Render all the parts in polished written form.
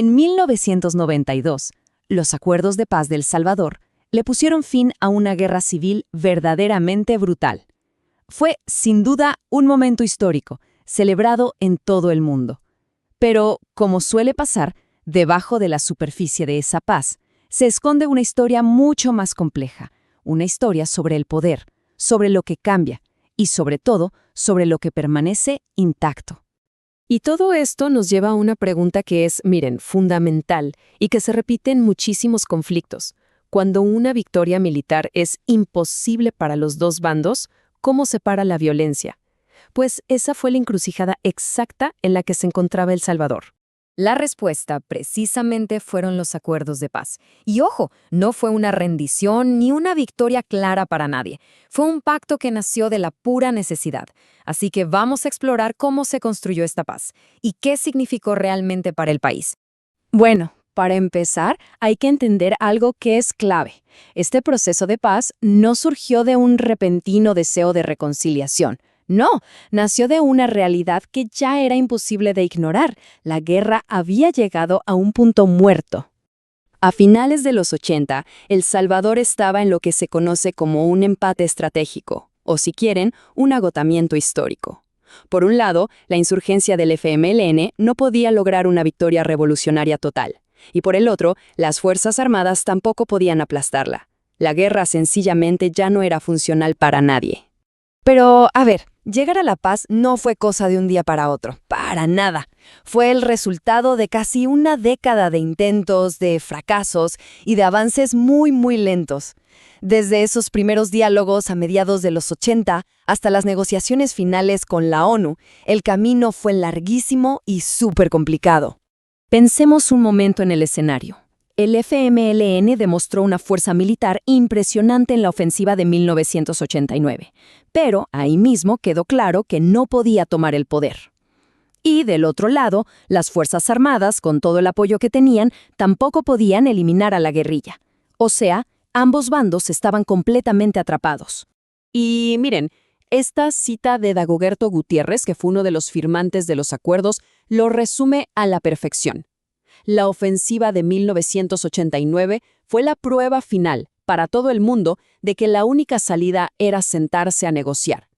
En 1992, los acuerdos de paz de El Salvador le pusieron fin a una guerra civil verdaderamente brutal. Fue, sin duda, un momento histórico, celebrado en todo el mundo. Pero, como suele pasar, debajo de la superficie de esa paz, se esconde una historia mucho más compleja, una historia sobre el poder, sobre lo que cambia y, sobre todo, sobre lo que permanece intacto. Y todo esto nos lleva a una pregunta que es, miren, fundamental y que se repite en muchísimos conflictos. Cuando una victoria militar es imposible para los dos bandos, ¿cómo se para la violencia? Pues esa fue la encrucijada exacta en la que se encontraba El Salvador. La respuesta precisamente fueron los acuerdos de paz. Y ojo, no fue una rendición ni una victoria clara para nadie. Fue un pacto que nació de la pura necesidad. Así que vamos a explorar cómo se construyó esta paz y qué significó realmente para el país. Bueno, para empezar, hay que entender algo que es clave. Este proceso de paz no surgió de un repentino deseo de reconciliación. No, nació de una realidad que ya era imposible de ignorar. La guerra había llegado a un punto muerto. A finales de los 80, El Salvador estaba en lo que se conoce como un empate estratégico, o si quieren, un agotamiento histórico. Por un lado, la insurgencia del FMLN no podía lograr una victoria revolucionaria total, y por el otro, las Fuerzas Armadas tampoco podían aplastarla. La guerra sencillamente ya no era funcional para nadie. Pero, a ver, llegar a la paz no fue cosa de un día para otro, para nada. Fue el resultado de casi una década de intentos, de fracasos y de avances muy lentos. Desde esos primeros diálogos a mediados de los 80 hasta las negociaciones finales con la ONU, el camino fue larguísimo y súper complicado. Pensemos un momento en el escenario. El FMLN demostró una fuerza militar impresionante en la ofensiva de 1989, pero ahí mismo quedó claro que no podía tomar el poder. Y del otro lado, las Fuerzas Armadas, con todo el apoyo que tenían, tampoco podían eliminar a la guerrilla. O sea, ambos bandos estaban completamente atrapados. Y miren, esta cita de Dagoberto Gutiérrez, que fue uno de los firmantes de los acuerdos, lo resume a la perfección. La ofensiva de 1989 fue la prueba final para todo el mundo de que la única salida era sentarse a negociar.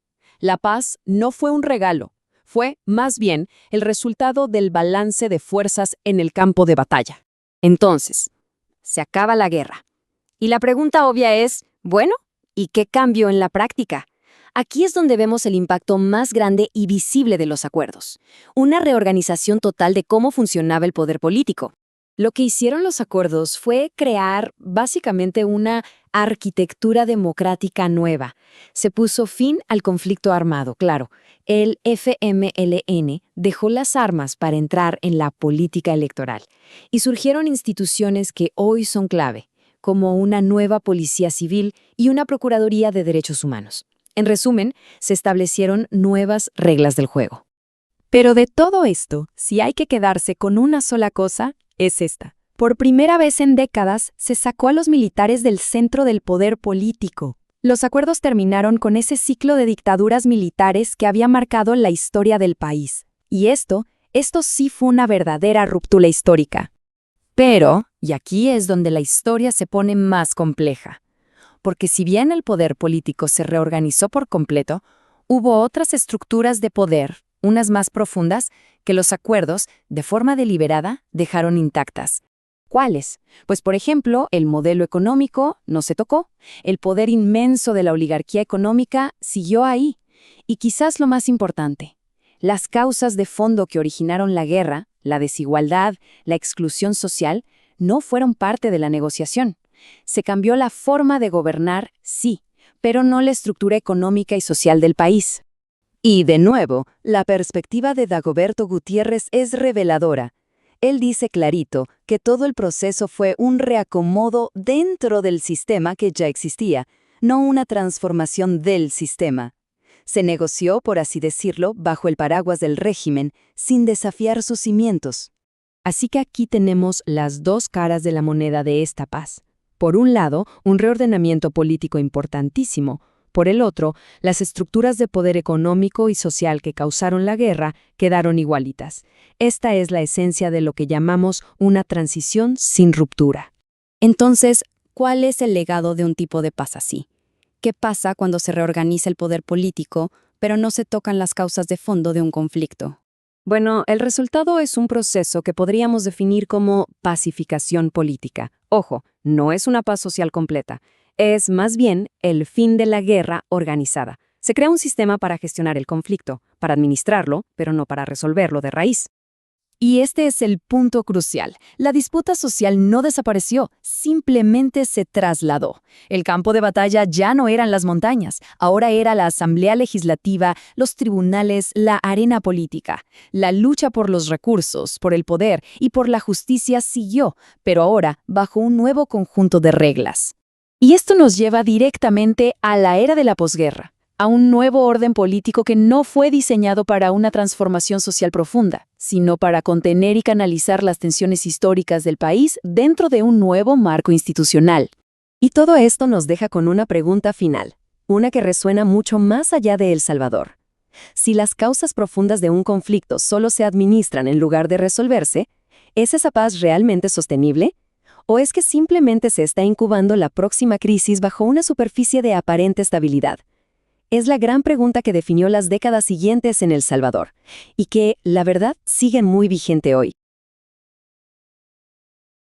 La paz no fue un regalo, fue, más bien, el resultado del balance de fuerzas en el campo de batalla. Entonces, se acaba la guerra. Y la pregunta obvia es, bueno, ¿y qué cambió en la práctica? Aquí es donde vemos el impacto más grande y visible de los acuerdos. Una reorganización total de cómo funcionaba el poder político. Lo que hicieron los acuerdos fue crear básicamente una arquitectura democrática nueva. Se puso fin al conflicto armado, claro. El FMLN dejó las armas para entrar en la política electoral. Y surgieron instituciones que hoy son clave, como una nueva policía civil y una Procuraduría de Derechos Humanos. En resumen, se establecieron nuevas reglas del juego. Pero de todo esto, si hay que quedarse con una sola cosa, es esta. Por primera vez en décadas, se sacó a los militares del centro del poder político. Los acuerdos terminaron con ese ciclo de dictaduras militares que había marcado la historia del país. Y esto sí fue una verdadera ruptura histórica. Pero, y aquí es donde la historia se pone más compleja. Porque si bien el poder político se reorganizó por completo, hubo otras estructuras de poder, unas más profundas, que los acuerdos, de forma deliberada, dejaron intactas. ¿Cuáles? Pues, por ejemplo, el modelo económico no se tocó, el poder inmenso de la oligarquía económica siguió ahí, y quizás lo más importante, las causas de fondo que originaron la guerra, la desigualdad, la exclusión social, no fueron parte de la negociación. Se cambió la forma de gobernar, sí, pero no la estructura económica y social del país. Y, de nuevo, la perspectiva de Dagoberto Gutiérrez es reveladora. Él dice clarito que todo el proceso fue un reacomodo dentro del sistema que ya existía, no una transformación del sistema. Se negoció, por así decirlo, bajo el paraguas del régimen, sin desafiar sus cimientos. Así que aquí tenemos las dos caras de la moneda de esta paz. Por un lado, un reordenamiento político importantísimo. Por el otro, las estructuras de poder económico y social que causaron la guerra quedaron igualitas. Esta es la esencia de lo que llamamos una transición sin ruptura. Entonces, ¿cuál es el legado de un tipo de paz así? ¿Qué pasa cuando se reorganiza el poder político, pero no se tocan las causas de fondo de un conflicto? Bueno, el resultado es un proceso que podríamos definir como pacificación política. Ojo, no es una paz social completa. Es más bien el fin de la guerra organizada. Se crea un sistema para gestionar el conflicto, para administrarlo, pero no para resolverlo de raíz. Y este es el punto crucial. La disputa social no desapareció, simplemente se trasladó. El campo de batalla ya no eran las montañas, ahora era la Asamblea Legislativa, los tribunales, la arena política. La lucha por los recursos, por el poder y por la justicia siguió, pero ahora bajo un nuevo conjunto de reglas. Y esto nos lleva directamente a la era de la posguerra, a un nuevo orden político que no fue diseñado para una transformación social profunda, sino para contener y canalizar las tensiones históricas del país dentro de un nuevo marco institucional. Y todo esto nos deja con una pregunta final, una que resuena mucho más allá de El Salvador. Si las causas profundas de un conflicto solo se administran en lugar de resolverse, ¿es esa paz realmente sostenible? ¿O es que simplemente se está incubando la próxima crisis bajo una superficie de aparente estabilidad? Es la gran pregunta que definió las décadas siguientes en El Salvador, y que, la verdad, sigue muy vigente hoy.